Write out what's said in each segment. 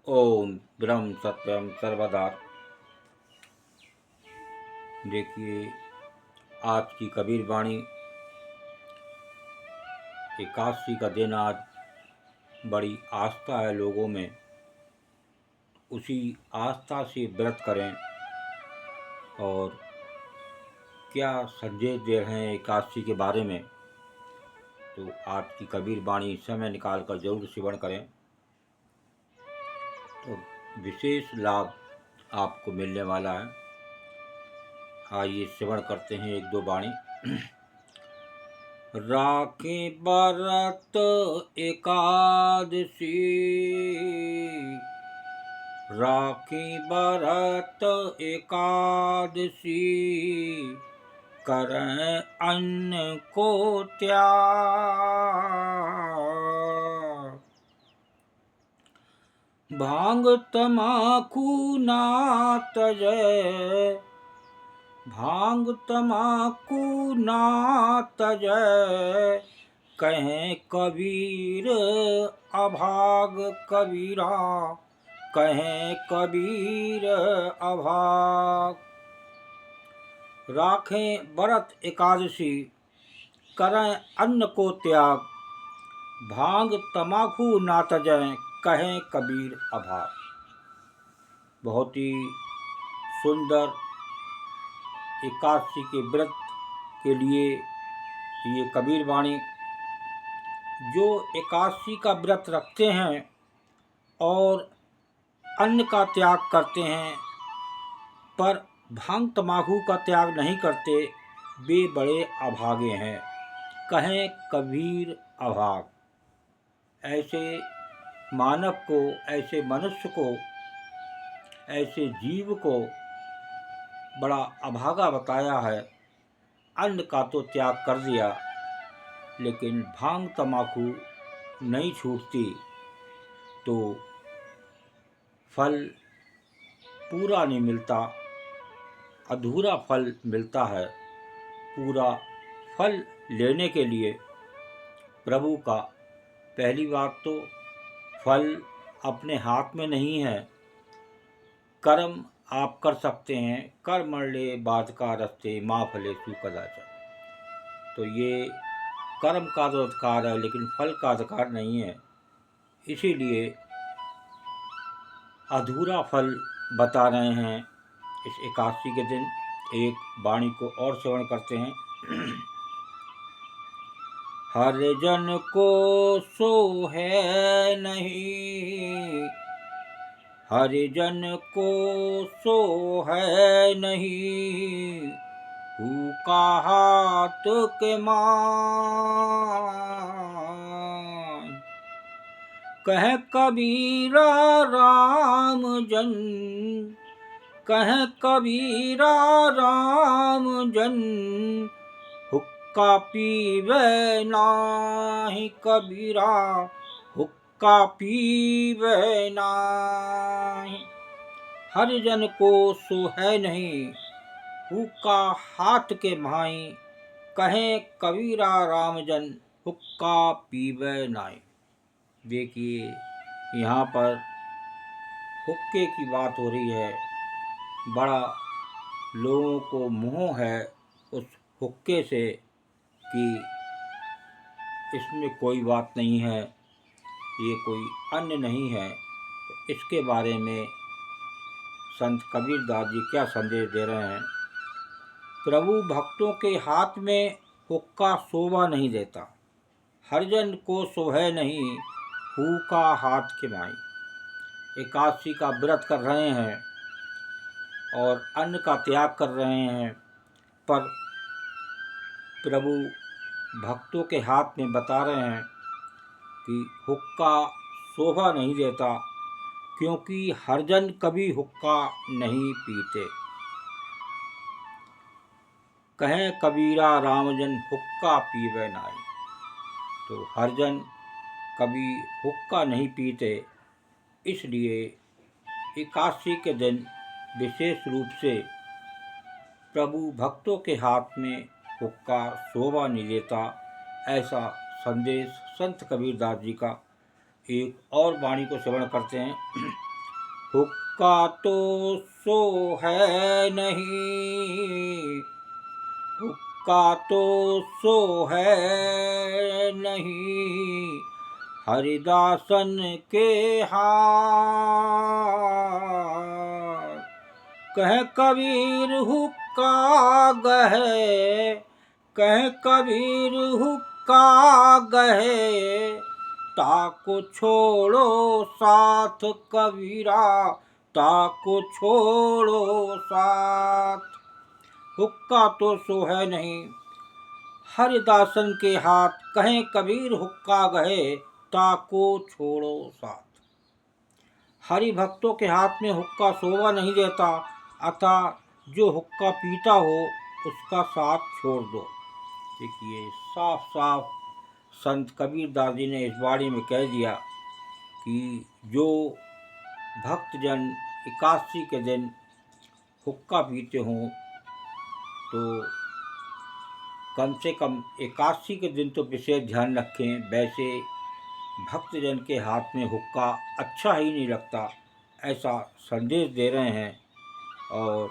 ओम ब्रह्म सत्यम सर्वदा। देखिए, आज की कबीर वाणी, एकादशी का दिन आज बड़ी आस्था है लोगों में। उसी आस्था से व्रत करें। और क्या संदेश दे रहे हैं एकादशी के बारे में, तो आज की कबीर वाणी समय निकाल कर जरूर श्रवण करें, तो विशेष लाभ आपको मिलने वाला है। आइए श्रवण करते हैं एक दो वाणी। राखें व्रत एकादशी, राखें व्रत एकादशी, करें अन्न को त्याग। भांग तमाकू ना तजै, भांग तमाकू ना तजै, कहें कबीर अभाग कबीरा, कहें कबीर अभाग। राखें व्रत एकादशी, करें अन्न को त्याग, भांग तमाकू ना तजै, कहें कबीर अभाग। बहुत ही सुंदर एकादशी के व्रत के लिए ये कबीर वाणी। जो एकादशी का व्रत रखते हैं और अन्न का त्याग करते हैं पर भांग तमाकू का त्याग नहीं करते, वे बड़े अभागे हैं, कहें कबीर अभाग। ऐसे मानव को, ऐसे मनुष्य को, ऐसे जीव को बड़ा अभागा बताया है। अन्न का तो त्याग कर दिया, लेकिन भांग तमाकू नहीं छूटती, तो फल पूरा नहीं मिलता, अधूरा फल मिलता है। पूरा फल लेने के लिए प्रभु का, पहली बात तो फल अपने हाथ में नहीं है। कर्म आप कर सकते हैं, कर्मण्ये बाधका रस्ते माँ फलेषु कदाचन। तो ये कर्म का तो अधिकार है, लेकिन फल का अधिकार नहीं है। इसीलिए अधूरा फल बता रहे हैं इस एकादशी के दिन। एक वाणी को और श्रवण करते हैं। हरिजन को सो है नहीं, हरिजन को सो है नहीं, फूका हाथ के मान। कह कबीरा राम जन, कह कबीरा राम जन, हुक्का पीवे नाही कबीरा, हुक्का पीवे नाही। हरिजन को सो है नहीं, हुक्का हाथ के भाई, कहें कबीरा रामजन, हुक्का पीवे नाही। देखिए, यहाँ पर हुक्के की बात हो रही है। बड़ा लोगों को मोह है उस हुक्के से कि इसमें कोई बात नहीं है, ये कोई अन्न नहीं है। इसके बारे में संत कबीरदास जी क्या संदेश दे रहे हैं। प्रभु भक्तों के हाथ में हुक्का शोभा नहीं देता, हरिजन को सोहे नहीं, हुक्का हाथ के माई। एकादशी का व्रत कर रहे हैं और अन्न का त्याग कर रहे हैं, पर प्रभु भक्तों के हाथ में बता रहे हैं कि हुक्का शोभा नहीं देता, क्योंकि हरिजन कभी हुक्का नहीं पीते। कहें कबीरा रामजन, हुक्का पीवे नाई। तो हरिजन कभी हुक्का नहीं पीते, इसलिए एकादशी के दिन विशेष रूप से प्रभु भक्तों के हाथ में हुक्का शोभा नहीं देता। ऐसा संदेश संत कबीरदास जी का। एक और वाणी को श्रवण करते हैं। हुक्का तो सो है नहीं, हुक्का तो सो है नहीं, हरिदासन के हाथ। कह कबीर हुक्का गहे, कह कबीर हुक्का गहे, ताको छोड़ो साथ कबीरा, ताको छोड़ो साथ। हुक्का तो सो है नहीं, हरिदासन के हाथ, कहें कबीर हुक्का गहे, ताको छोड़ो साथ। हरि भक्तों के हाथ में हुक्का शोभा नहीं देता, अतः जो हुक्का पीता हो उसका साथ छोड़ दो। देखिए साफ साफ संत कबीर दास जी ने इस वाणी में कह दिया कि जो भक्तजन एकादशी के दिन हुक्का पीते हों तो कम से कम एकादशी के दिन तो विशेष ध्यान रखें। वैसे भक्तजन के हाथ में हुक्का अच्छा ही नहीं लगता, ऐसा संदेश दे रहे हैं और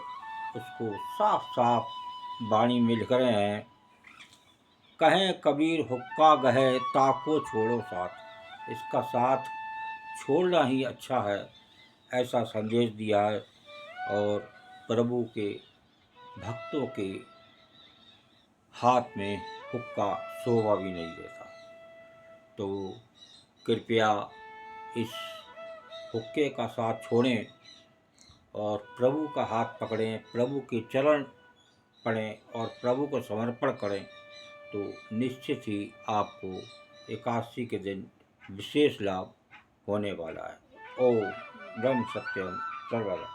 उसको साफ साफ वाणी में लिख रहे हैं। कहें कबीर हुक्का गहे, ताको छोड़ो साथ। इसका साथ छोड़ना ही अच्छा है, ऐसा संदेश दिया है। और प्रभु के भक्तों के हाथ में हुक्का शोभा भी नहीं देता। तो कृपया इस हुक्के का साथ छोड़ें और प्रभु का हाथ पकड़ें, प्रभु के चरण पड़ें और प्रभु को समर्पण करें, तो निश्चित ही आपको एकादशी के दिन विशेष लाभ होने वाला है। ओम ब्रह्म सत्यम सर्वदा।